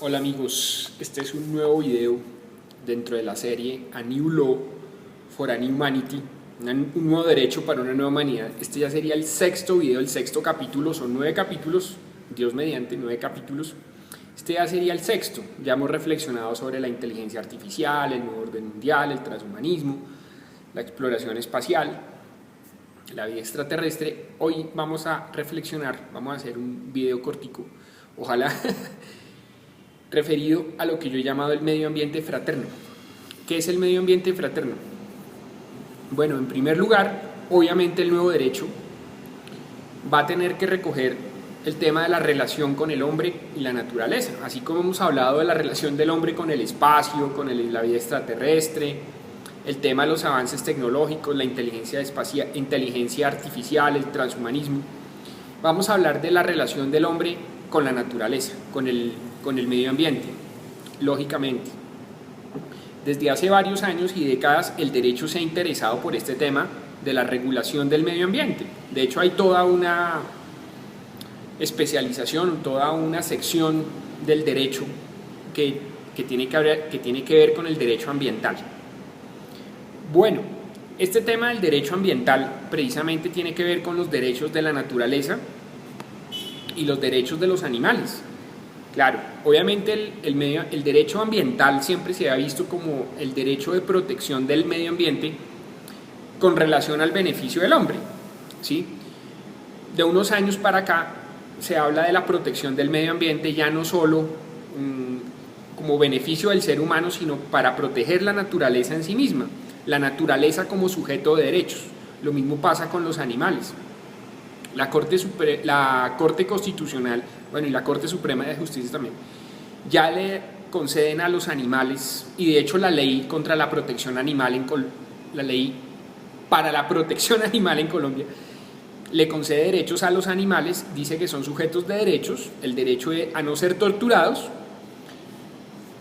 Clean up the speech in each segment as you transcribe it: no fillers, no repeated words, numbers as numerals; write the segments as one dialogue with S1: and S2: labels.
S1: Hola amigos, este es un nuevo video dentro de la serie A New Law for a New Humanity, un nuevo derecho para una nueva humanidad. Este ya sería el sexto video, el sexto capítulo, son 9 capítulos, Dios mediante, 9 capítulos. Este ya sería el sexto, ya hemos reflexionado sobre la inteligencia artificial, el nuevo orden mundial, el transhumanismo, la exploración espacial, la vida extraterrestre. Hoy vamos a reflexionar, vamos a hacer un video cortico, ojalá referido a lo que yo he llamado el medio ambiente fraterno. ¿Qué es el medio ambiente fraterno? Bueno, en primer lugar, obviamente el nuevo derecho va a tener que recoger el tema de la relación con el hombre y la naturaleza, así como hemos hablado de la relación del hombre con el espacio, con la vida extraterrestre, el tema de los avances tecnológicos, la inteligencia artificial, el transhumanismo. Vamos a hablar de la relación del hombre con la naturaleza, con el medio ambiente, lógicamente. Desde hace varios años y décadas el derecho se ha interesado por este tema de la regulación del medio ambiente. De hecho, hay toda una especialización, toda una sección del derecho que tiene que ver con el derecho ambiental. Bueno, este tema del derecho ambiental precisamente tiene que ver con los derechos de la naturaleza y los derechos de los animales. Claro, obviamente el derecho ambiental siempre se ha visto como el derecho de protección del medio ambiente con relación al beneficio del hombre, ¿sí? De unos años para acá se habla de la protección del medio ambiente ya no solo como beneficio del ser humano, sino para proteger la naturaleza en sí misma, la naturaleza como sujeto de derechos. Lo mismo pasa con los animales. La Corte Constitucional, bueno, y la Corte Suprema de Justicia también, ya le conceden a los animales, y de hecho la ley contra la protección animal, la ley para la protección animal en Colombia, le concede derechos a los animales, dice que son sujetos de derechos, el derecho a no ser torturados,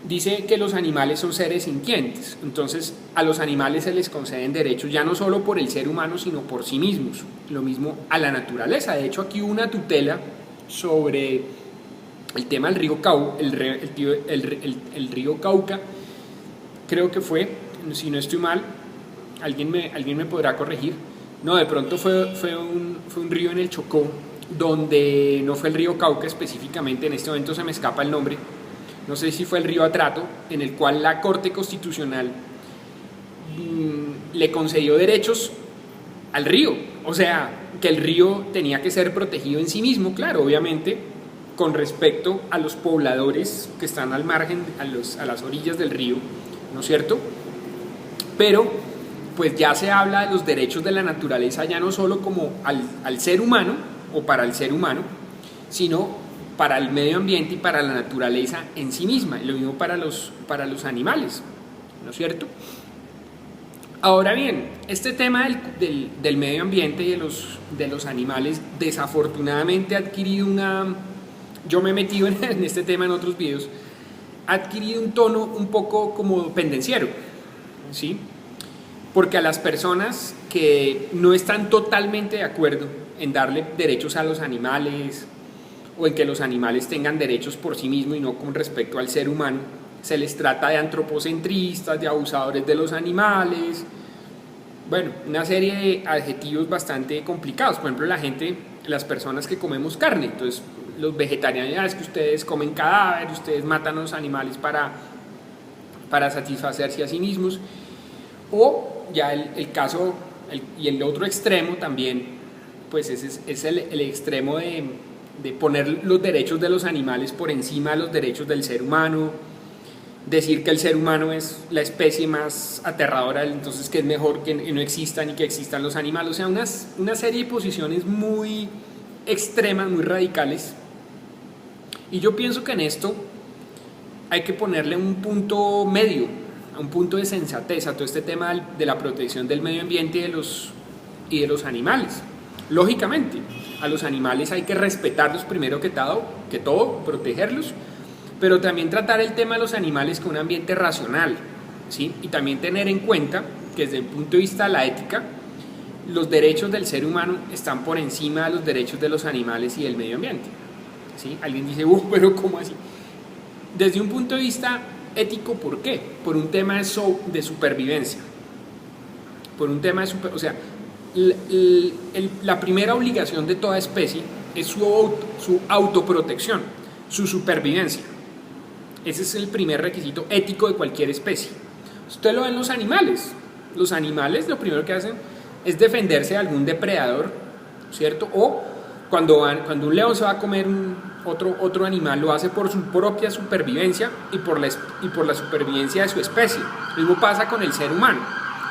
S1: dice que los animales son seres sintientes, entonces a los animales se les conceden derechos ya no solo por el ser humano, sino por sí mismos, lo mismo a la naturaleza. De hecho, aquí hubo una tutela sobre el tema del río Cauca, el río Cauca, creo que fue, si no estoy mal, alguien me podrá corregir, no, de pronto fue un río en el Chocó, donde no fue el río Cauca específicamente, en este momento se me escapa el nombre, no sé si fue el río Atrato, en el cual la Corte Constitucional le concedió derechos al río, o sea, que el río tenía que ser protegido en sí mismo, claro, obviamente, con respecto a los pobladores que están al margen, a las orillas del río, ¿no es cierto? Pero, pues ya se habla de los derechos de la naturaleza ya no solo como al ser humano, o para el ser humano, sino para el medio ambiente y para la naturaleza en sí misma, y lo mismo para los animales, ¿no es cierto? Ahora bien, este tema del medio ambiente y de los animales desafortunadamente ha adquirido yo me he metido en este tema en otros videos, ha adquirido un tono un poco como pendenciero, ¿sí? Porque a las personas que no están totalmente de acuerdo en darle derechos a los animales, o en que los animales tengan derechos por sí mismos y no con respecto al ser humano, se les trata de antropocentristas, de abusadores de los animales, bueno, una serie de adjetivos bastante complicados. Por ejemplo, las personas que comemos carne, entonces los vegetarianos, es que ustedes comen cadáveres, ustedes matan a los animales para satisfacerse a sí mismos, o ya el caso, y el otro extremo también, pues es el extremo de poner los derechos de los animales por encima de los derechos del ser humano, decir que el ser humano es la especie más aterradora, entonces que es mejor que no existan y que existan los animales, o sea, una serie de posiciones muy extremas, muy radicales, y yo pienso que en esto hay que ponerle un punto medio, un punto de sensatez a todo este tema de la protección del medio ambiente y de los animales. Lógicamente, a los animales hay que respetarlos primero que todo, protegerlos, pero también tratar el tema de los animales con un ambiente racional, ¿sí? Y también tener en cuenta que desde el punto de vista de la ética, los derechos del ser humano están por encima de los derechos de los animales y del medio ambiente, ¿sí? Alguien dice, pero ¿cómo así? Desde un punto de vista ético, ¿por qué? Por un tema de supervivencia. Por un tema de o sea, la primera obligación de toda especie es su autoprotección, su supervivencia. Ese es el primer requisito ético de cualquier especie. Usted lo ve en los animales. Los animales lo primero que hacen es defenderse de algún depredador, ¿cierto? O cuando un león se va a comer otro animal, lo hace por su propia supervivencia y por la supervivencia de su especie. Lo mismo pasa con el ser humano.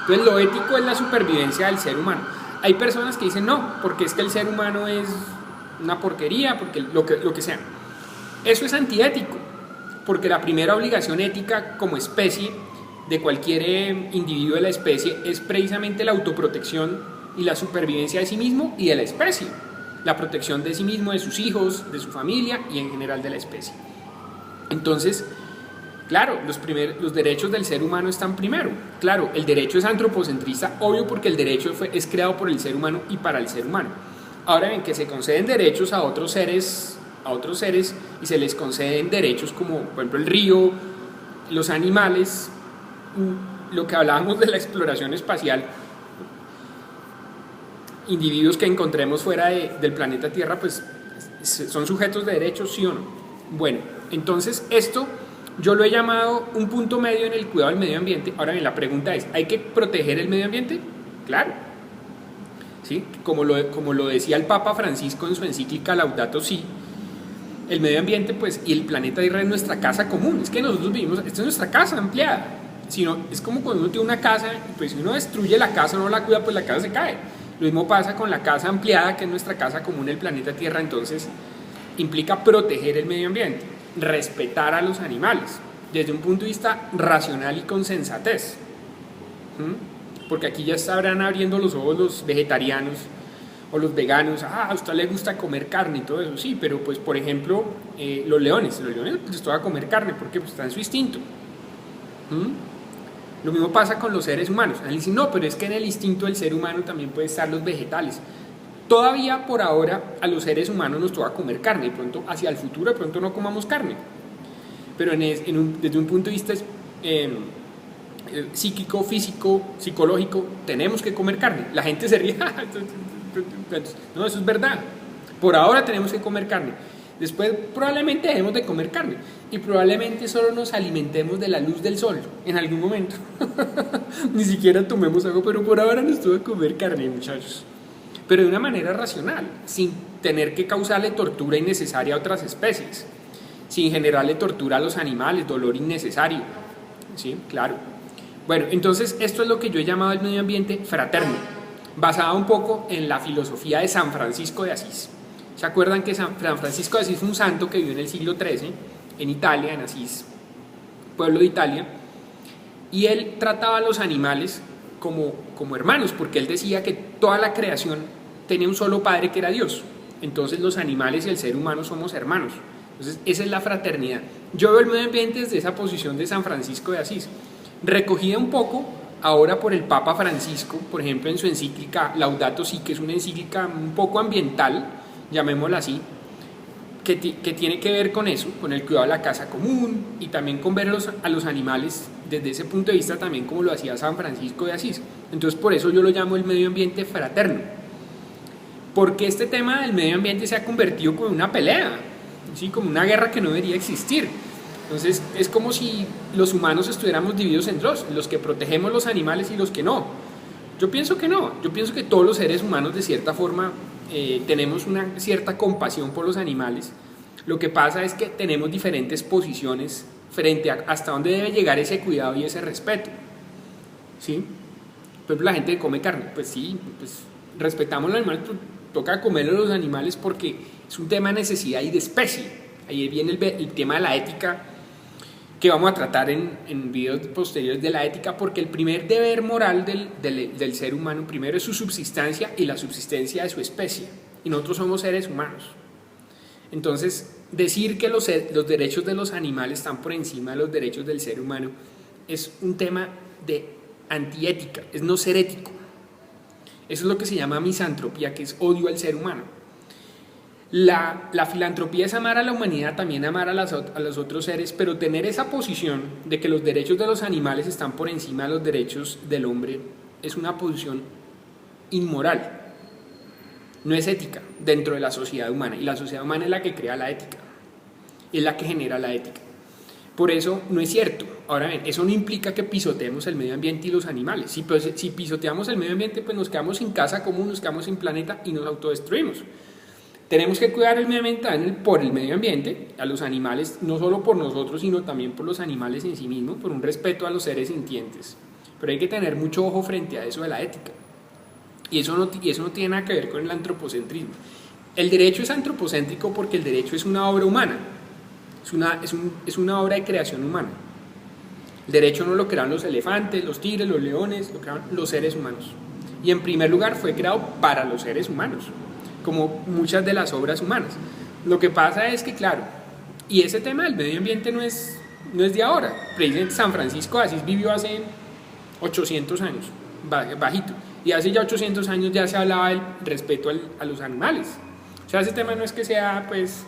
S1: Entonces lo ético es la supervivencia del ser humano. Hay personas que dicen no, porque es que el ser humano es una porquería, porque lo que sea. Eso es antiético, porque la primera obligación ética como especie de cualquier individuo de la especie es precisamente la autoprotección y la supervivencia de sí mismo y de la especie. La protección de sí mismo, de sus hijos, de su familia y en general de la especie. Entonces, claro, los derechos del ser humano están primero. Claro, el derecho es antropocentrista, obvio, porque el derecho es creado por el ser humano y para el ser humano. Ahora bien, que se conceden derechos a otros seres y se les conceden derechos como, por ejemplo, el río, los animales, lo que hablábamos de la exploración espacial, individuos que encontremos fuera del planeta Tierra, pues son sujetos de derechos, sí o no. Bueno, entonces esto yo lo he llamado un punto medio en el cuidado del medio ambiente. Ahora bien, la pregunta es, ¿hay que proteger el medio ambiente? Claro, ¿sí? Como lo decía el Papa Francisco en su encíclica Laudato Si, el medio ambiente pues, y el planeta Tierra es nuestra casa común. Es que nosotros vivimos, esta es nuestra casa ampliada. Es como cuando uno tiene una casa, pues si uno destruye la casa, no la cuida, pues la casa se cae. Lo mismo pasa con la casa ampliada, que es nuestra casa común, el planeta Tierra. Entonces implica proteger el medio ambiente, respetar a los animales, desde un punto de vista racional y con sensatez. Porque aquí ya estarán abriendo los ojos los vegetarianos o los veganos. A usted le gusta comer carne y todo eso, sí, pero pues por ejemplo los leones les toca comer carne porque pues, está en su instinto. Lo mismo pasa con los seres humanos. Él dice, no, pero es que en el instinto del ser humano también pueden estar los vegetales. Todavía por ahora a los seres humanos nos toca comer carne, de pronto hacia el futuro de pronto no comamos carne. Pero desde un punto de vista psíquico, físico, psicológico, tenemos que comer carne. La gente se ríe, no, eso es verdad. Por ahora tenemos que comer carne. Después probablemente dejemos de comer carne y probablemente solo nos alimentemos de la luz del sol en algún momento. Ni siquiera tomemos agua, pero por ahora nos toca comer carne, muchachos. Pero de una manera racional, sin tener que causarle tortura innecesaria a otras especies, sin generarle tortura a los animales, dolor innecesario. ¿Sí? Claro. Bueno, entonces esto es lo que yo he llamado el medio ambiente fraterno, basado un poco en la filosofía de San Francisco de Asís. ¿Se acuerdan que San Francisco de Asís fue un santo que vivió en el siglo XIII en Italia, en Asís, pueblo de Italia? Y él trataba a los animales como hermanos, porque él decía que toda la creación tenía un solo padre que era Dios. Entonces los animales y el ser humano somos hermanos. Entonces esa es la fraternidad. Yo veo el medio ambiente desde esa posición de San Francisco de Asís, recogida un poco ahora por el Papa Francisco, por ejemplo en su encíclica Laudato Si, que es una encíclica un poco ambiental, llamémosla así, que tiene que ver con eso, con el cuidado de la casa común y también con ver a los animales desde ese punto de vista también como lo hacía San Francisco de Asís. Entonces por eso yo lo llamo el medio ambiente fraterno, porque este tema del medio ambiente se ha convertido como una pelea, ¿sí? Como una guerra que no debería existir. Entonces es como si los humanos estuviéramos divididos en dos, los que protegemos los animales y los que no. Yo pienso que no, yo pienso que todos los seres humanos de cierta forma tenemos una cierta compasión por los animales. Lo que pasa es que tenemos diferentes posiciones frente a hasta dónde debe llegar ese cuidado y ese respeto, ¿sí? Por ejemplo, la gente que come carne, pues sí, pues respetamos los animales, pero toca comerlos los animales porque es un tema de necesidad y de especie. Ahí viene el tema de la ética, que vamos a tratar en videos posteriores de la ética, porque el primer deber moral del ser humano primero es su subsistencia y la subsistencia de su especie, y nosotros somos seres humanos. Entonces, decir que los derechos de los animales están por encima de los derechos del ser humano es un tema de antiética, es no ser ético. Eso es lo que se llama misantropía, que es odio al ser humano. La filantropía es amar a la humanidad, también amar a los otros seres, pero tener esa posición de que los derechos de los animales están por encima de los derechos del hombre es una posición inmoral, no es ética dentro de la sociedad humana, y la sociedad humana es la que crea la ética, es la que genera la ética. Por eso no es cierto. Ahora bien, eso no implica que pisoteemos el medio ambiente y los animales. Si pisoteamos el medio ambiente, pues nos quedamos sin casa común, nos quedamos sin planeta y nos autodestruimos. Tenemos que cuidar el medio ambiente por el medio ambiente, a los animales, no solo por nosotros, sino también por los animales en sí mismos, por un respeto a los seres sintientes. Pero hay que tener mucho ojo frente a eso de la ética. Y eso no tiene nada que ver con el antropocentrismo. El derecho es antropocéntrico porque el derecho es una obra humana. Es una obra de creación humana. El derecho no lo crearon los elefantes, los tigres, los leones, lo crearon los seres humanos. Y en primer lugar fue creado para los seres humanos, como muchas de las obras humanas. Lo que pasa es que, claro, y ese tema del medio ambiente no es de ahora. Precisamente San Francisco de Asís vivió hace 800 años, bajito. Y hace ya 800 años ya se hablaba del respeto a los animales. O sea, ese tema no es que sea, pues,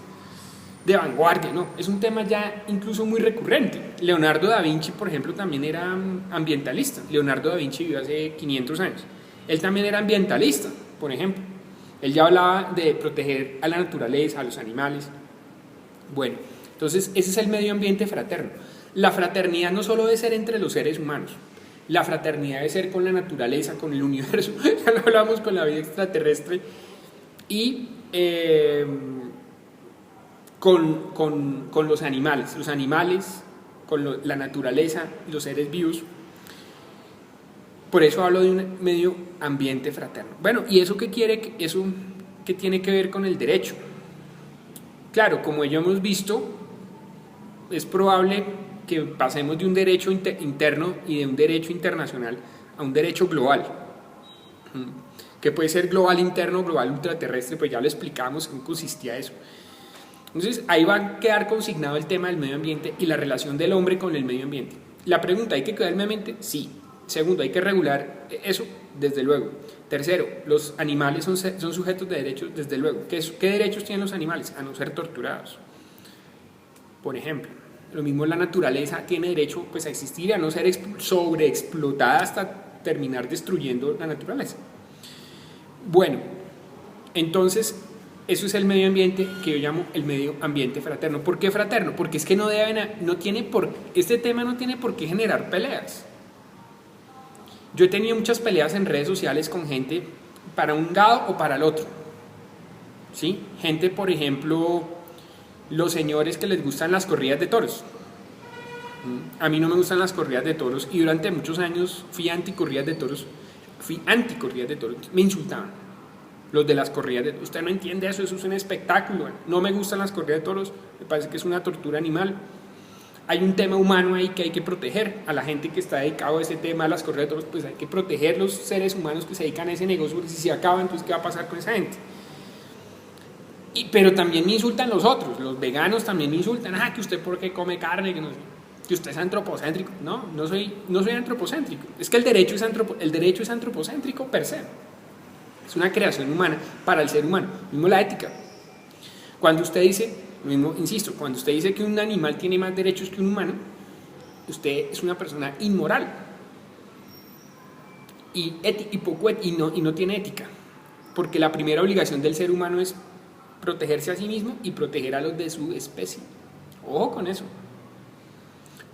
S1: de vanguardia, no, es un tema ya incluso muy recurrente. Leonardo da Vinci, por ejemplo, también era ambientalista. Leonardo da Vinci vivió hace 500 años. Él también era ambientalista, por ejemplo. Él ya hablaba de proteger a la naturaleza, a los animales. Bueno, entonces ese es el medio ambiente fraterno. La fraternidad no solo debe ser entre los seres humanos, la fraternidad debe ser con la naturaleza, con el universo, ya lo hablamos con la vida extraterrestre, y con los animales, con la naturaleza y los seres vivos. Por eso hablo de un medio ambiente fraterno. Bueno, ¿y eso qué tiene que ver con el derecho? Claro, como ya hemos visto, es probable que pasemos de un derecho interno y de un derecho internacional a un derecho global, que puede ser global interno, global ultraterrestre, pues ya lo explicamos en qué consistía eso. Entonces ahí va a quedar consignado el tema del medio ambiente y la relación del hombre con el medio ambiente. La pregunta, ¿hay que cuidar el medio ambiente? Sí. Segundo, ¿hay que regular eso? Desde luego. Tercero, los animales son sujetos de derechos, desde luego. ¿Qué derechos tienen los animales? A no ser torturados. Por ejemplo, lo mismo la naturaleza tiene derecho, pues, a existir, a no ser sobreexplotada hasta terminar destruyendo la naturaleza. Bueno, entonces eso es el medio ambiente que yo llamo el medio ambiente fraterno. ¿Por qué fraterno? Porque es que este tema no tiene por qué generar peleas. Yo he tenido muchas peleas en redes sociales con gente para un lado o para el otro, ¿sí? Gente, por ejemplo, los señores que les gustan las corridas de toros. A mí no me gustan las corridas de toros y durante muchos años fui anti corridas de toros, me insultaban los de las corridas de toros. Usted no entiende eso es un espectáculo, no me gustan las corridas de toros, me parece que es una tortura animal. Hay un tema humano ahí que hay que proteger. A la gente que está dedicado a ese tema de las corridas de toros, pues hay que proteger los seres humanos que se dedican a ese negocio, porque si se acaba, entonces ¿qué va a pasar con esa gente? Pero también me insultan los otros, los veganos también me insultan, que usted por qué come carne, que usted es antropocéntrico. No soy antropocéntrico. Es que el derecho es antropocéntrico per se. Es una creación humana para el ser humano. Mismo la ética. Cuando usted dice, cuando usted dice que un animal tiene más derechos que un humano, usted es una persona inmoral y no tiene ética, porque la primera obligación del ser humano es protegerse a sí mismo y proteger a los de su especie. Ojo con eso.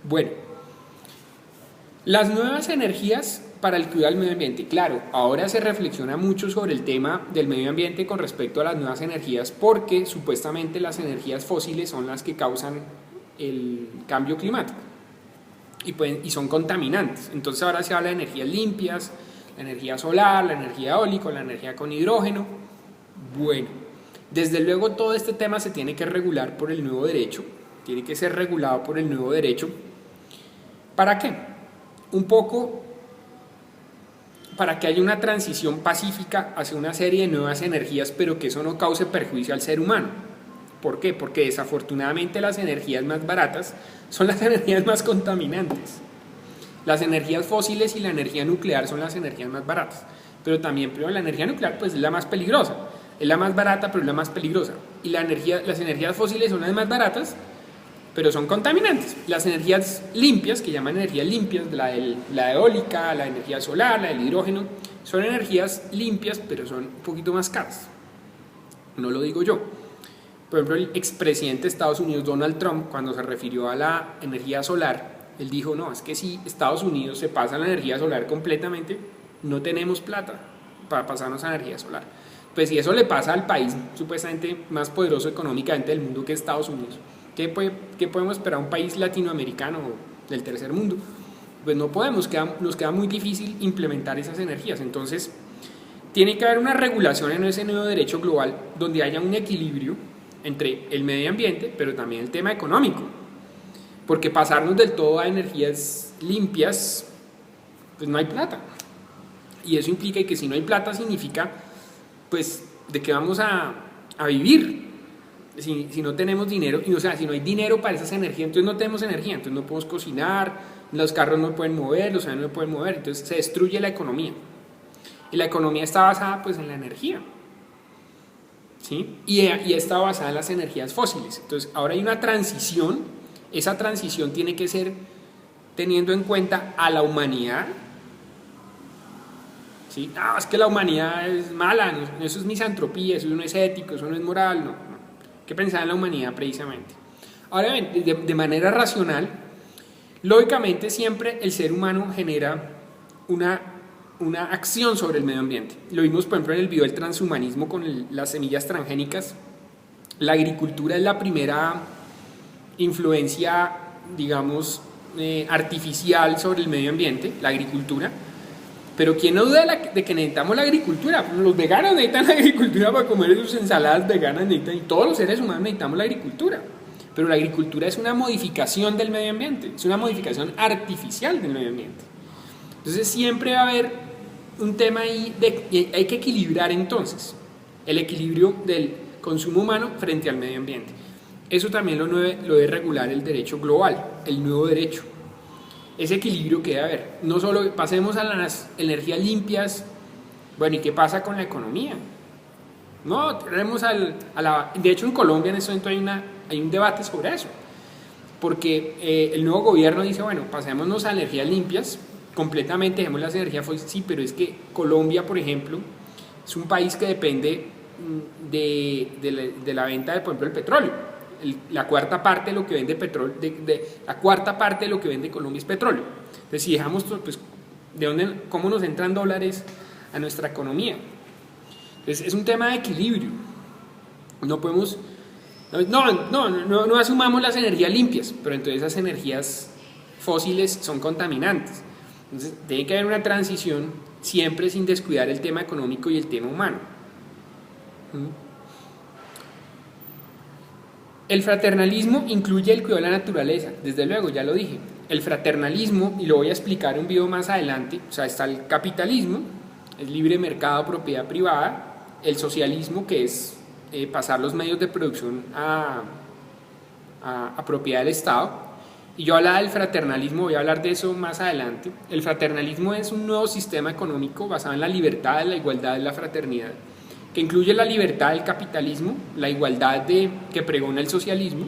S1: Bueno, las nuevas energías para el cuidado del medio ambiente. Claro, ahora se reflexiona mucho sobre el tema del medio ambiente con respecto a las nuevas energías, porque supuestamente las energías fósiles son las que causan el cambio climático y son contaminantes. Entonces ahora se habla de energías limpias, la energía solar, la energía eólica, la energía con hidrógeno. Bueno, desde luego todo este tema se tiene que regular por el nuevo derecho, tiene que ser regulado por el nuevo derecho. ¿Para qué? Un poco para que haya una transición pacífica hacia una serie de nuevas energías, pero que eso no cause perjuicio al ser humano. ¿Por qué? Porque desafortunadamente las energías más baratas son las energías más contaminantes. Las energías fósiles y la energía nuclear son las energías más baratas, pero también la energía nuclear pues es la más peligrosa, es la más barata pero es la más peligrosa. y las energías fósiles son las más baratas, pero son contaminantes. Las energías limpias, que llaman energías limpias, la eólica, la energía solar, la del hidrógeno, son energías limpias, pero son un poquito más caras. No lo digo yo. Por ejemplo, el expresidente de Estados Unidos, Donald Trump, cuando se refirió a la energía solar, él dijo, no, es que si Estados Unidos se pasa a la energía solar completamente, no tenemos plata para pasarnos a la energía solar. Pues si eso le pasa al país supuestamente más poderoso económicamente del mundo que Estados Unidos, ¿qué podemos esperar a un país latinoamericano del tercer mundo? Pues no podemos, nos queda muy difícil implementar esas energías. Entonces, tiene que haber una regulación en ese nuevo derecho global donde haya un equilibrio entre el medio ambiente, pero también el tema económico. Porque pasarnos del todo a energías limpias, pues no hay plata. Y eso implica que si no hay plata significa, pues, de qué vamos a vivir. Si no tenemos dinero, o sea, si no hay dinero para esas energías, entonces no tenemos energía, entonces no podemos cocinar, los carros no pueden mover, los aviones no pueden mover, entonces se destruye la economía. Y la economía está basada pues en la energía, ¿sí? Y está basada en las energías fósiles. Entonces ahora hay una transición, esa transición tiene que ser teniendo en cuenta a la humanidad, ¿sí? No, es que la humanidad es mala, no, eso es misantropía, eso no es ético, eso no es moral, no. Hay que pensar en la humanidad precisamente. Ahora bien, de manera racional, lógicamente siempre el ser humano genera una acción sobre el medio ambiente. Lo vimos por ejemplo en el video del transhumanismo con las semillas transgénicas. La agricultura es la primera influencia, digamos, artificial sobre el medio ambiente, la agricultura. Pero ¿quién no duda de que necesitamos la agricultura? Los veganos necesitan la agricultura para comer sus ensaladas veganas, y todos los seres humanos necesitamos la agricultura. Pero la agricultura es una modificación del medio ambiente, es una modificación artificial del medio ambiente. Entonces siempre va a haber un tema ahí, hay que equilibrar entonces el equilibrio del consumo humano frente al medio ambiente. Eso también lo debe regular el derecho global, el nuevo derecho. Ese equilibrio que debe haber. No solo pasemos a las energías limpias, bueno, ¿y qué pasa con la economía? No, tenemos de hecho en Colombia en este momento hay un debate sobre eso, porque el nuevo gobierno dice, bueno, pasémonos a energías limpias, completamente dejemos las energías fósiles, sí, pero es que Colombia, por ejemplo, es un país que depende de la venta de, por ejemplo, el petróleo. La cuarta parte de lo que vende petróleo, la cuarta parte de lo que vende Colombia es petróleo. Entonces, si dejamos, pues, ¿cómo nos entran dólares a nuestra economía? Entonces, es un tema de equilibrio. No podemos, no asumamos las energías limpias, pero entonces esas energías fósiles son contaminantes. Entonces, tiene que haber una transición siempre sin descuidar el tema económico y el tema humano. El fraternalismo incluye el cuidado de la naturaleza, desde luego, ya lo dije. El fraternalismo, y lo voy a explicar en un video más adelante, o sea, está el capitalismo, el libre mercado, propiedad privada, el socialismo, que es pasar los medios de producción a propiedad del Estado. Y yo hablaba del fraternalismo, voy a hablar de eso más adelante. El fraternalismo es un nuevo sistema económico basado en la libertad, la igualdad y la fraternidad, que incluye la libertad del capitalismo, la igualdad que pregona el socialismo,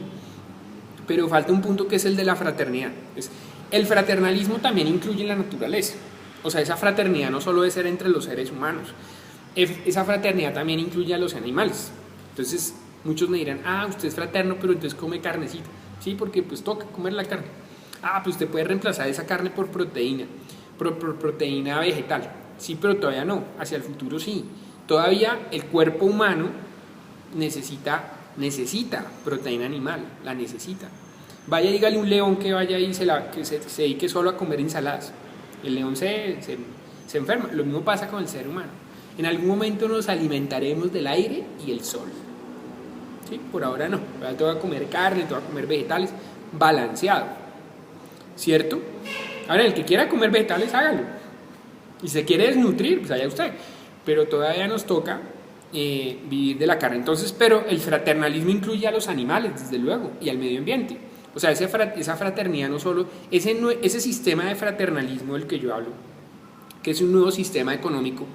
S1: pero falta un punto que es el de la fraternidad. El fraternalismo también incluye la naturaleza, o sea, esa fraternidad no solo debe ser entre los seres humanos, esa fraternidad también incluye a los animales. Entonces muchos me dirán, usted es fraterno, pero entonces come carnecita. Sí, porque pues toca comer la carne. Pues usted puede reemplazar esa carne por proteína vegetal. Sí, pero todavía no, hacia el futuro sí. Todavía el cuerpo humano necesita proteína animal, la necesita. Vaya, dígale a un león que vaya y que se dedique solo a comer ensaladas. El león se enferma. Lo mismo pasa con el ser humano. En algún momento nos alimentaremos del aire y el sol. ¿Sí? Por ahora no. Ahora te voy a comer carne, te voy a comer vegetales, balanceado. ¿Cierto? Ahora, el que quiera comer vegetales, hágalo. Y si se quiere desnutrir, pues allá usted. Pero todavía nos toca vivir de la carne. Entonces, pero el fraternalismo incluye a los animales, desde luego, y al medio ambiente. O sea, esa fraternidad no solo, ese sistema de fraternalismo del que yo hablo, que es un nuevo sistema económico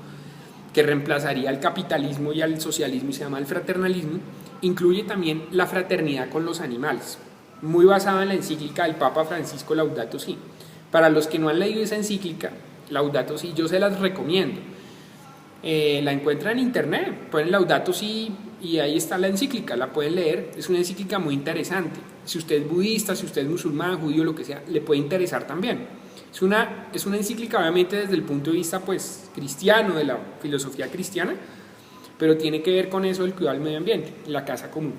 S1: que reemplazaría al capitalismo y al socialismo y se llama el fraternalismo, incluye también la fraternidad con los animales, muy basada en la encíclica del Papa Francisco Laudato Si. Para los que no han leído esa encíclica, Laudato Si, yo se las recomiendo. La encuentran en internet, ponen Laudato Si y ahí está la encíclica, la pueden leer. Es una encíclica muy interesante. Si usted es budista, si usted es musulmán, judío, lo que sea, le puede interesar también. Es una encíclica obviamente desde el punto de vista pues cristiano, de la filosofía cristiana, pero tiene que ver con eso del cuidado del medio ambiente, la casa común.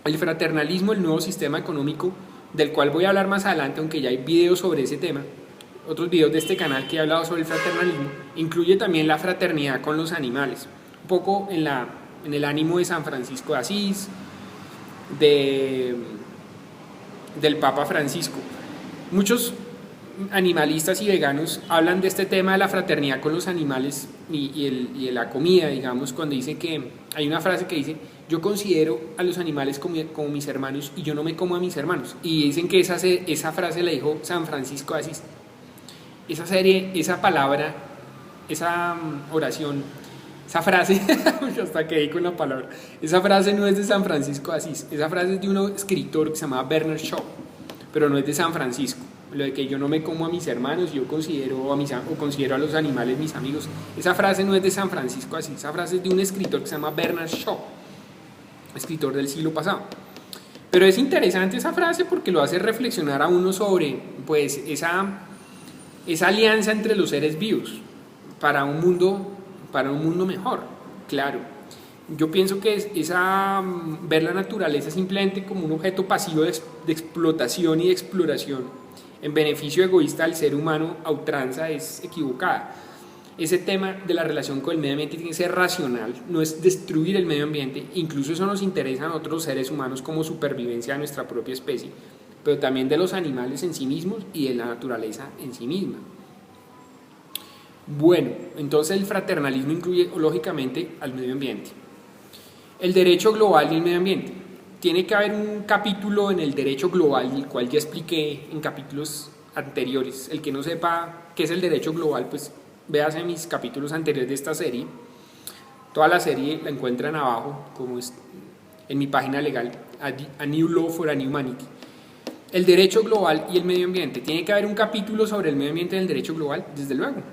S1: El fraternalismo, el nuevo sistema económico, del cual voy a hablar más adelante, aunque ya hay videos sobre ese tema, otros videos de este canal que he hablado sobre el fraternalismo, incluye también la fraternidad con los animales, un poco en el ánimo de San Francisco de Asís, del Papa Francisco. Muchos animalistas y veganos hablan de este tema de la fraternidad con los animales y de la comida, digamos, cuando dicen que hay una frase que dice: yo considero a los animales como mis hermanos y yo no me como a mis hermanos. Y dicen que esa frase la dijo San Francisco de Asís. Esa palabra, esa oración, esa frase, hasta que con la palabra, esa frase no es de San Francisco de Asís, esa frase es de un escritor que se llamaba Bernard Shaw, pero no es de San Francisco. Lo de que yo no me como a mis hermanos, yo considero a los animales mis amigos, esa frase no es de San Francisco de Asís, esa frase es de un escritor que se llama Bernard Shaw, escritor del siglo pasado. Pero es interesante esa frase porque lo hace reflexionar a uno sobre pues esa alianza entre los seres vivos para un mundo mejor. Claro, yo pienso que ver la naturaleza simplemente como un objeto pasivo de explotación y de exploración en beneficio egoísta del ser humano a ultranza es equivocada. Ese tema de la relación con el medio ambiente tiene que ser racional, no es destruir el medio ambiente. Incluso eso nos interesa a nosotros seres humanos como supervivencia de nuestra propia especie, pero también de los animales en sí mismos y de la naturaleza en sí misma. Bueno, entonces el fraternalismo incluye lógicamente al medio ambiente. El derecho global y el medio ambiente. Tiene que haber un capítulo en el derecho global, el cual ya expliqué en capítulos anteriores. El que no sepa qué es el derecho global, pues véase mis capítulos anteriores de esta serie. Toda la serie la encuentran abajo, como es en mi página legal, A New Law for a New Humanity. El derecho global y el medio ambiente. Tiene que haber un capítulo sobre el medio ambiente en el derecho global, desde luego.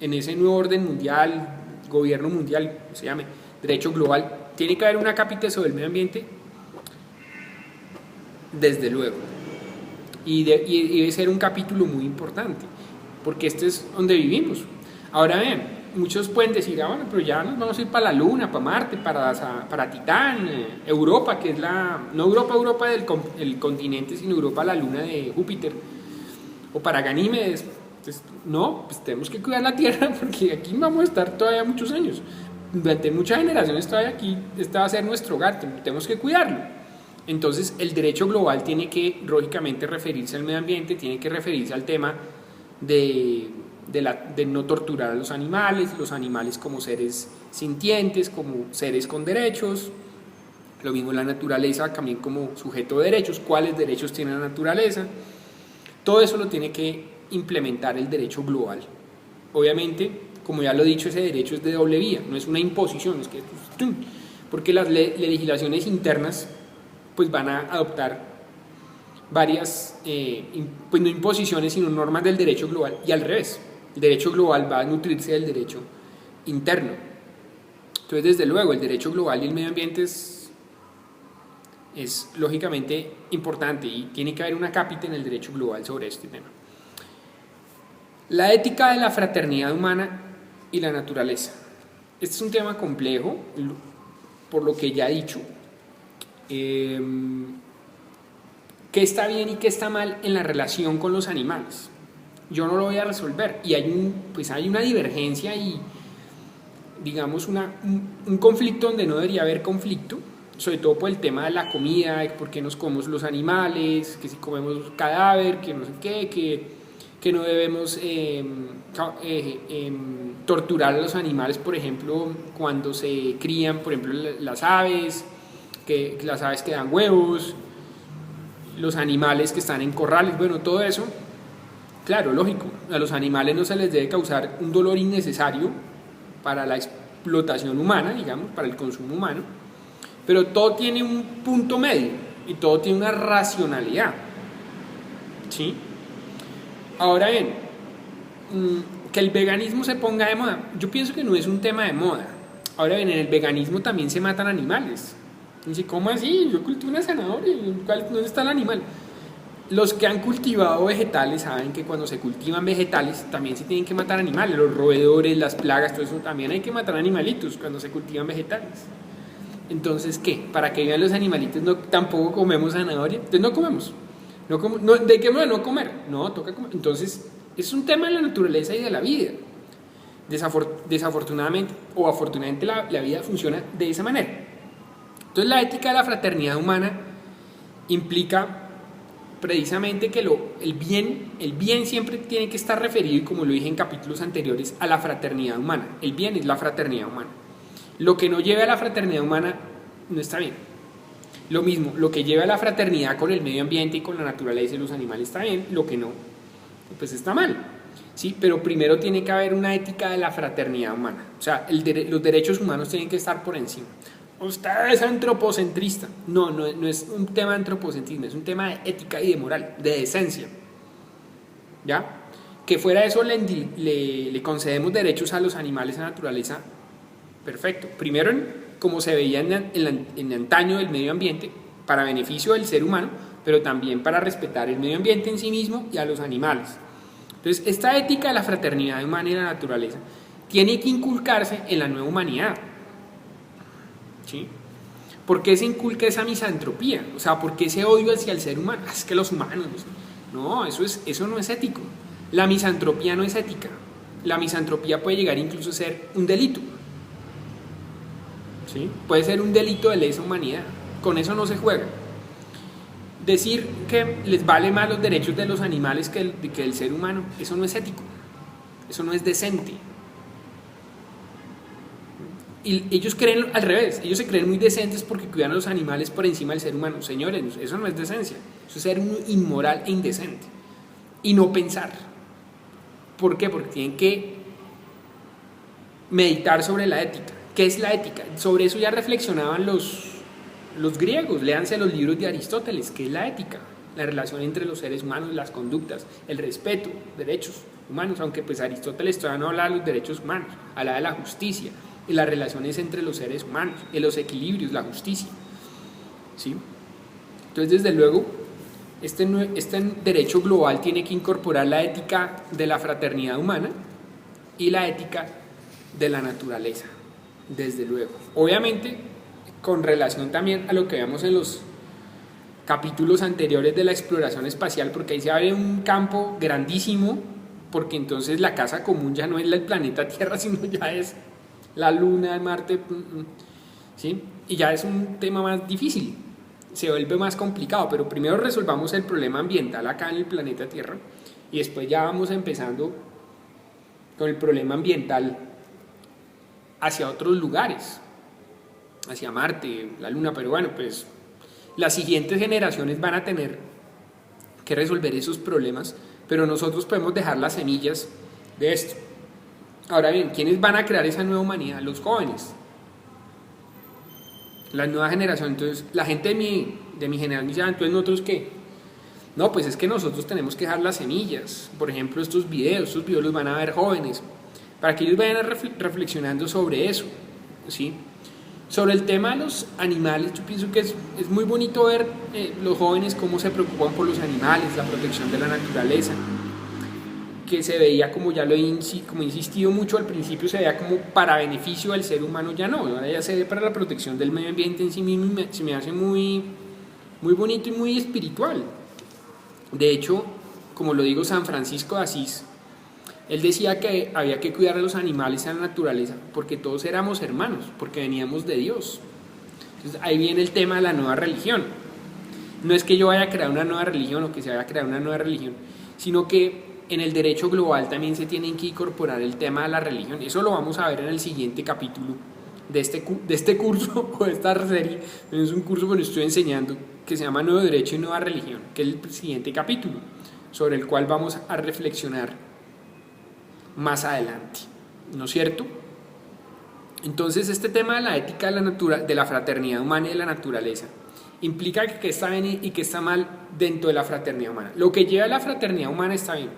S1: En ese nuevo orden mundial, gobierno mundial, se llame, derecho global, tiene que haber una capítulo sobre el medio ambiente, desde luego. Y debe ser un capítulo muy importante, porque este es donde vivimos. Ahora bien, muchos pueden decir, bueno, pero ya nos vamos a ir para la Luna, para Marte, para Titán, Europa, que es no Europa del continente, sino Europa, la Luna de Júpiter, o para Ganímedes. Entonces, no, pues tenemos que cuidar la Tierra, porque aquí vamos a estar todavía muchos años. Durante muchas generaciones todavía aquí, este va a ser nuestro hogar, tenemos que cuidarlo. Entonces, el derecho global tiene que, lógicamente, referirse al medio ambiente, tiene que referirse al tema de no torturar a los animales como seres sintientes, como seres con derechos. Lo mismo la naturaleza también como sujeto de derechos, cuáles derechos tiene la naturaleza. Todo eso lo tiene que implementar el derecho global. Obviamente, como ya lo he dicho, ese derecho es de doble vía, no es una imposición, es que porque las legislaciones internas pues van a adoptar varias, pues no imposiciones, sino normas del derecho global, y al revés, el derecho global va a nutrirse del derecho interno. Entonces, desde luego, el derecho global y el medio ambiente es lógicamente importante, y tiene que haber una cápita en el derecho global sobre este tema. La ética de la fraternidad humana y la naturaleza. Este es un tema complejo, por lo que ya he dicho. ¿Qué está bien y qué está mal en la relación con los animales? Yo no lo voy a resolver, y hay una divergencia y, digamos, un conflicto donde no debería haber conflicto, sobre todo por el tema de la comida, por qué nos comemos los animales, que si comemos cadáver, que no sé qué, que no debemos torturar a los animales, por ejemplo, cuando se crían, por ejemplo, las aves, que las aves que dan huevos, los animales que están en corrales, bueno, todo eso, claro, lógico, a los animales no se les debe causar un dolor innecesario para la explotación humana, digamos, para el consumo humano, pero todo tiene un punto medio y todo tiene una racionalidad, ¿sí? Ahora bien, que el veganismo se ponga de moda, yo pienso que no es un tema de moda. Ahora bien, en el veganismo también se matan animales. Y dice, ¿cómo así? Yo cultivo una zanahoria, ¿dónde está el animal? Los que han cultivado vegetales saben que cuando se cultivan vegetales también se tienen que matar animales, los roedores, las plagas, todo eso, también hay que matar animalitos cuando se cultivan vegetales. Entonces, ¿qué? Para que vivan los animalitos, tampoco comemos zanahoria, entonces no comemos. ¿De qué modo no comer? No, toca comer. Entonces, es un tema de la naturaleza y de la vida. Desafortunadamente o afortunadamente la vida funciona de esa manera. Entonces, la ética de la fraternidad humana implica precisamente que el bien siempre tiene que estar referido, y como lo dije en capítulos anteriores, a la fraternidad humana. El bien es la fraternidad humana. Lo que no lleve a la fraternidad humana no está bien. Lo mismo, lo que lleve a la fraternidad con el medio ambiente y con la naturaleza y los animales está bien, lo que no, pues está mal. ¿Sí? Pero primero tiene que haber una ética de la fraternidad humana. O sea, los derechos humanos tienen que estar por encima. Usted es antropocentrista. No es un tema de antropocentrismo, es un tema de ética y de moral, de decencia. ¿Ya? Que fuera de eso le concedemos derechos a los animales, a la naturaleza, perfecto. Primero, como se veía en antaño del medio ambiente, para beneficio del ser humano, pero también para respetar el medio ambiente en sí mismo y a los animales. Entonces, esta ética de la fraternidad humana y la naturaleza tiene que inculcarse en la nueva humanidad. ¿Sí? ¿Por qué se inculca esa misantropía? O sea, ¿por qué ese odio hacia el ser humano? Es que los humanos... No, eso no es ético. La misantropía no es ética. La misantropía puede llegar incluso a ser un delito. ¿Sí? Puede ser un delito de lesa humanidad. Con eso no se juega. Decir que les vale más los derechos de los animales que el ser humano, eso no es ético. Eso no es decente. Y ellos creen al revés, ellos se creen muy decentes porque cuidan a los animales por encima del ser humano. Señores, eso no es decencia, eso es ser inmoral e indecente. Y no pensar. ¿Por qué? Porque tienen que meditar sobre la ética. ¿Qué es la ética? Sobre eso ya reflexionaban los griegos. Léanse los libros de Aristóteles. ¿Qué es la ética? La relación entre los seres humanos, las conductas, el respeto, derechos humanos, aunque pues Aristóteles todavía no habla de los derechos humanos, habla de la justicia y las relaciones entre los seres humanos, de los equilibrios, la justicia. ¿Sí? Entonces, desde luego, este derecho global tiene que incorporar la ética de la fraternidad humana y la ética de la naturaleza, desde luego. Obviamente, con relación también a lo que veamos en los capítulos anteriores de la exploración espacial, porque ahí se abre un campo grandísimo, porque entonces la casa común ya no es el planeta Tierra, sino ya es la Luna, Marte, ¿sí? Y ya es un tema más difícil, se vuelve más complicado, pero primero resolvamos el problema ambiental acá en el planeta Tierra y después ya vamos empezando con el problema ambiental hacia otros lugares, hacia Marte, la Luna, pero bueno, pues las siguientes generaciones van a tener que resolver esos problemas, pero nosotros podemos dejar las semillas de esto. Ahora bien, ¿quiénes van a crear esa nueva humanidad? Los jóvenes, la nueva generación. Entonces, la gente de mi generación dice, entonces nosotros ¿qué? No, pues es que nosotros tenemos que dejar las semillas. Por ejemplo, estos videos los van a ver jóvenes, para que ellos vayan reflexionando sobre eso, ¿sí? Sobre el tema de los animales, yo pienso que es muy bonito ver los jóvenes cómo se preocupan por los animales, la protección de la naturaleza, que se veía, como ya lo he insistido mucho al principio, se veía como para beneficio del ser humano, ya no, ahora ya se ve para la protección del medio ambiente en sí mismo, y se me hace muy, muy bonito y muy espiritual. De hecho, como lo digo, San Francisco de Asís, él decía que había que cuidar a los animales y a la naturaleza porque todos éramos hermanos, porque veníamos de Dios. Entonces ahí viene el tema de la nueva religión. No es que yo vaya a crear una nueva religión o que se vaya a crear una nueva religión, sino que en el derecho global también se tiene que incorporar el tema de la religión. Eso lo vamos a ver en el siguiente capítulo de este curso o de esta serie. No es un curso que estoy enseñando que se llama Nuevo Derecho y Nueva Religión, que es el siguiente capítulo, sobre el cual vamos a reflexionar más adelante, ¿no es cierto? Entonces este tema de la ética de la fraternidad humana y de la naturaleza implica que está bien y que está mal dentro de la fraternidad humana. Lo que lleva a la fraternidad humana está bien.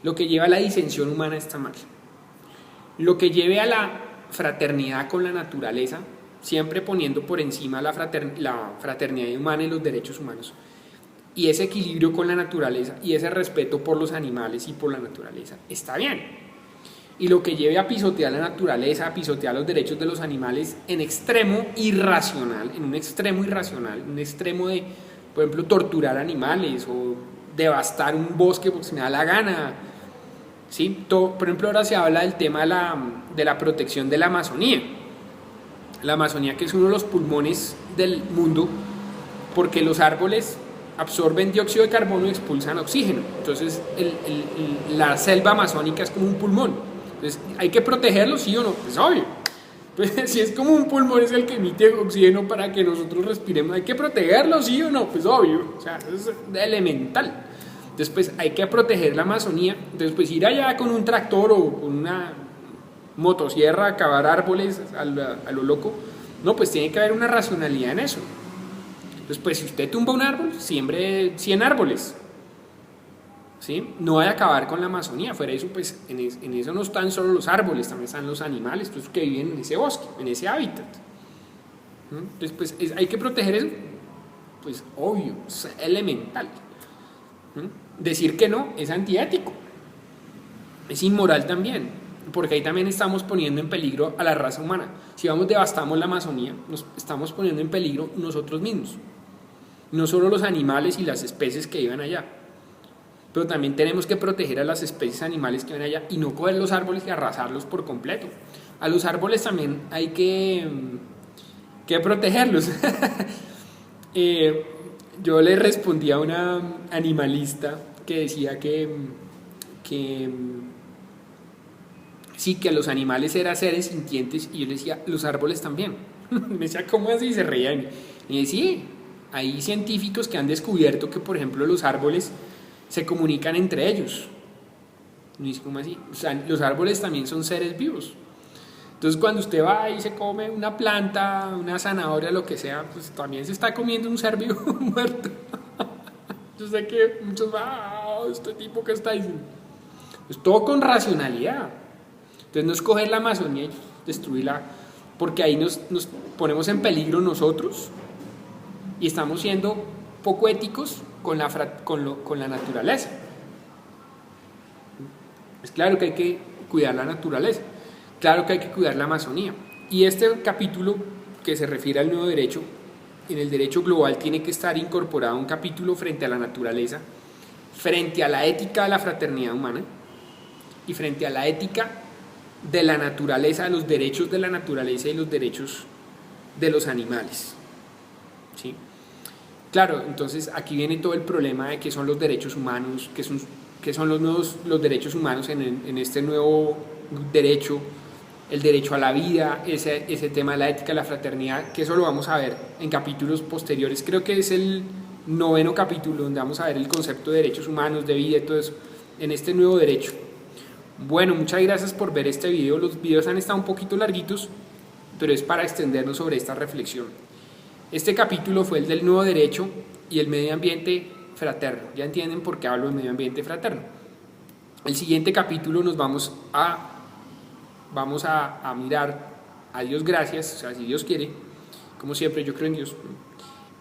S1: Lo que lleva a la disensión humana está mal. Lo que lleve a la fraternidad con la naturaleza, siempre poniendo por encima la fraternidad humana y los derechos humanos, y ese equilibrio con la naturaleza y ese respeto por los animales y por la naturaleza, está bien. Y lo que lleve a pisotear la naturaleza, a pisotear los derechos de los animales en extremo irracional, en un extremo de, por ejemplo, torturar animales o devastar un bosque porque se me da la gana. ¿Sí? Por ejemplo, ahora se habla del tema de la protección de la Amazonía. La Amazonía, que es uno de los pulmones del mundo, porque los árboles absorben dióxido de carbono y expulsan oxígeno. Entonces, la selva amazónica es como un pulmón. Entonces, ¿hay que protegerlo, sí o no? Pues obvio. Pues, si es como un pulmón, es el que emite oxígeno para que nosotros respiremos. ¿Hay que protegerlo, sí o no? Pues obvio. O sea, es elemental. Entonces, pues hay que proteger la Amazonía. Entonces, pues ir allá con un tractor o con una motosierra a cavar árboles a lo loco, no, pues tiene que haber una racionalidad en eso. Entonces, pues si usted tumba un árbol, siembre 100 árboles. ¿Sí? No vaya a acabar con la Amazonía. Fuera de eso, pues en eso no están solo los árboles, también están los animales, pues, que viven en ese bosque, en ese hábitat. Entonces, pues hay que proteger eso. Pues obvio, es elemental. Decir que no es antiético, es inmoral también, porque ahí también estamos poniendo en peligro a la raza humana. Si devastamos la Amazonía, nos estamos poniendo en peligro nosotros mismos, no solo los animales y las especies que viven allá, pero también tenemos que proteger a las especies animales que viven allá y no coger los árboles y arrasarlos por completo. A los árboles también hay que protegerlos. Yo le respondí a una animalista que decía que sí, que los animales eran seres sintientes, y yo le decía, los árboles también. Me decía, ¿cómo así? Y se reían. Y decía, sí, hay científicos que han descubierto que, por ejemplo, los árboles se comunican entre ellos. Y dice, ¿cómo así? O sea, los árboles también son seres vivos. Entonces, cuando usted va y se come una planta, una zanahoria, lo que sea, pues también se está comiendo un ser vivo muerto. Yo sé que muchos van, este tipo que está diciendo. Pues todo con racionalidad. Entonces, no es coger la Amazonía y destruirla, porque ahí nos ponemos en peligro nosotros y estamos siendo poco éticos con la naturaleza. Es claro que hay que cuidar la naturaleza. Claro que hay que cuidar la Amazonía. Y este capítulo que se refiere al nuevo derecho, en el derecho global tiene que estar incorporado un capítulo frente a la naturaleza, frente a la ética de la fraternidad humana y frente a la ética de la naturaleza, de los derechos de la naturaleza y los derechos de los animales. ¿Sí? Claro, entonces aquí viene todo el problema de qué son los derechos humanos, qué son los derechos humanos en este nuevo derecho. El derecho a la vida, ese tema de la ética, la fraternidad, que eso lo vamos a ver en capítulos posteriores. Creo que es el 9º capítulo donde vamos a ver el concepto de derechos humanos, de vida y todo eso, en este nuevo derecho. Bueno, muchas gracias por ver este video. Los videos han estado un poquito larguitos, pero es para extendernos sobre esta reflexión. Este capítulo fue el del nuevo derecho y el medio ambiente fraterno. Ya entienden por qué hablo de medio ambiente fraterno. El siguiente capítulo nos vamos a mirar a Dios gracias, o sea, si Dios quiere, como siempre yo creo en Dios,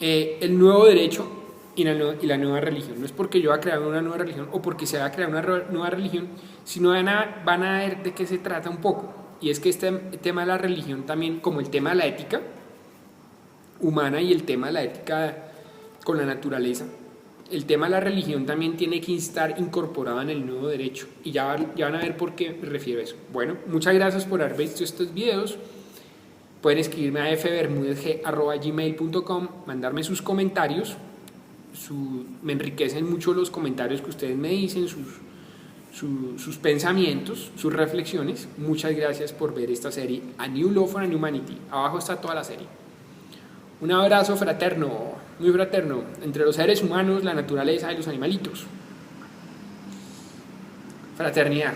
S1: el nuevo derecho y la nueva religión. No es porque yo voy a crear una nueva religión o porque se va a crear una nueva religión, sino van a ver de qué se trata un poco. Y es que este tema de la religión también, como el tema de la ética humana y el tema de la ética con la naturaleza, el tema de la religión también tiene que estar incorporado en el nuevo derecho. Y ya van a ver por qué me refiero a eso. Bueno, muchas gracias por haber visto estos videos. Pueden escribirme a fbermudezg@gmail.com, mandarme sus comentarios. Me enriquecen mucho los comentarios que ustedes me dicen, sus pensamientos, sus reflexiones. Muchas gracias por ver esta serie, A New Law for an Humanity. Abajo está toda la serie. Un abrazo fraterno, muy fraterno, entre los seres humanos, la naturaleza y los animalitos. Fraternidad.